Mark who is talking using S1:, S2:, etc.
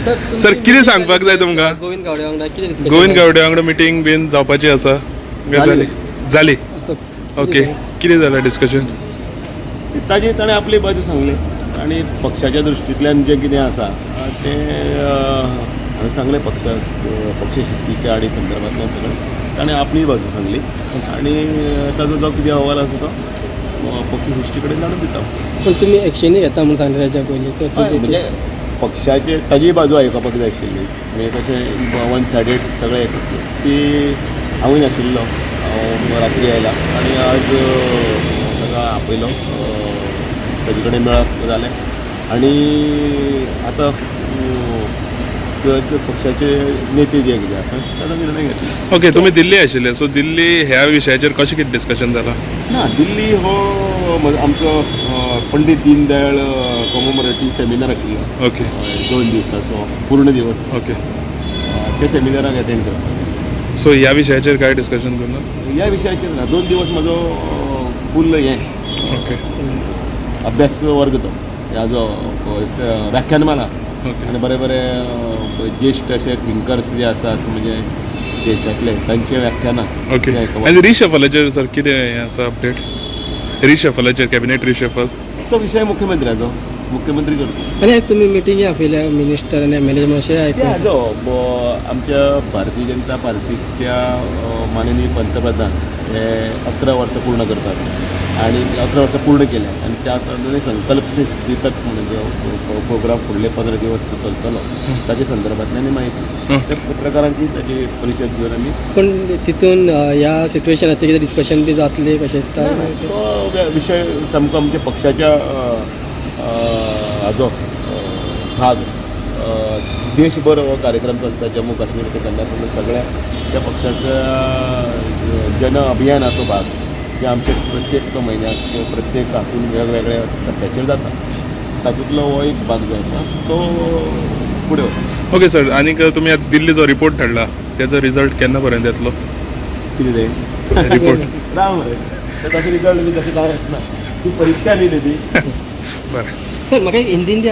S1: Sir कितें सांगपाक जाय तुमकां?
S2: गोविंद गावडे वांगडा कितें discussion
S1: गोविंद गावडे वांगडा मिटींग बीन जावपाची आसा जाली जाली
S2: असो
S1: ओके कितें जालें डिस्कशन?
S3: ताजी ताणें आपली बाजू सांगली आनी पक्षाच्या दृश्टींतल्यान जें कितें आसा तें हांवें सांगलें पक्ष शिस्तीच्या आनी संदर्भांतल्यान सगळें ताणें आपली बाजू सांगली आनी ताजो जो कितें अहवाल आसा तो पक्ष शिस्ती कडेन धाडून दिता.
S2: पण तुम्ही ॲक्शनूय घेता म्हूण सांगले ताच्या पयलीं सो
S3: म्हणजे पक्षाचे ताजी बाजू आयकपाक जाय आशिल्ली म्हणजे तशें वन सायडेड सगळें हें ती हांवूय नाशिल्लो हांव रात्री आयला आनी आज ताका आपयलो ताजे कडेन मेळप जालें आनी आतां पक्षाचे नेते जे कितें आसा ताचो निर्णय घेतलो.
S1: ओके तुम्ही दिल्ली आशिल्ले सो दिल्ली ह्या विशयाचेर कशें कितें डिस्कशन जालां?
S3: ना दिल्ली हो आमचो पंडीत दीनदयाळ कॉमेमोरेटिव्ह सेमिनार आशिल्लो
S1: ओके
S3: 2 दिवसाचो पूर्ण दिवस
S1: ओके
S3: ते सेमिनाराक अटेंड करपाक.
S1: सो ह्या विशयाचेर काय डिस्कशन करना?
S3: ह्या विशयाचेर ना 2 दिवस म्हजो फूल हें
S1: ओके
S3: अभ्यास वर्ग तो ह्याचो व्याख्यानमाला
S1: ओके
S3: आनी बरे बरे ज्येश्ठ अशे थिंकर्स जे आसात म्हणजे देशांतले तांचे व्याख्यानां
S1: ओके आनी रिशफलाचेर सर कितें हें आसा अपडेट? रिशफलाचेर कॅबिनेट रिशफल
S3: तो विशय मुख्यमंत्र्याचो मुख्यमंत्री करतो.
S2: आनी तुम्ही मिटिंगी आपयल्या मिनिस्टर आनी एम एल ए अशें
S3: ते
S2: आयकून
S3: हाजो आमच्या भारतीय जनता पार्टीच्या माननीय पंतप्रधान हे 11 वर्सां पूर्ण करतात आणि 11 वर्सां पूर्ण केल्या आणि त्या संकल्प दितात म्हणजे प्रोग्राम फुडले 15 दिवस चलतलो ताच्या संदर्भांतल्यान माहिती त्या पत्रकारांची ताची परिशद घेवन आमी.
S2: पण तितून ह्या सिट्युएशनाचेर कितें डिस्कशन बी जातलें कशें दिसता?
S3: तो विशय सामको आमच्या पक्षाच्या हाजो भाग देशभर हो कार्यक्रम चलता जम्मू काश्मीर ते कन्याकुमारी सगळ्या त्या पक्षाच्या जन अभियानाचो भाग जे आमचे प्रत्येक म्हयन्याक किंवा प्रत्येक हातून वेगवेगळ्या टप्प्याचेर जाता तातूंतलो हो एक भाग जो आसा तो फुडें वता.
S1: ओके सर आनीक तुमी आतां दिल्ली जो रिपोर्ट धाडला त्याचो रिजल्ट केन्ना पर्यंत येतलो?
S3: कितें तें
S1: रिपोर्ट
S3: राव मरे ताचो रिजल्ट बी तशें कांय येतना ती परीक्षा न्ही ती.
S1: बरें
S2: सर म्हाका एक हिंदीन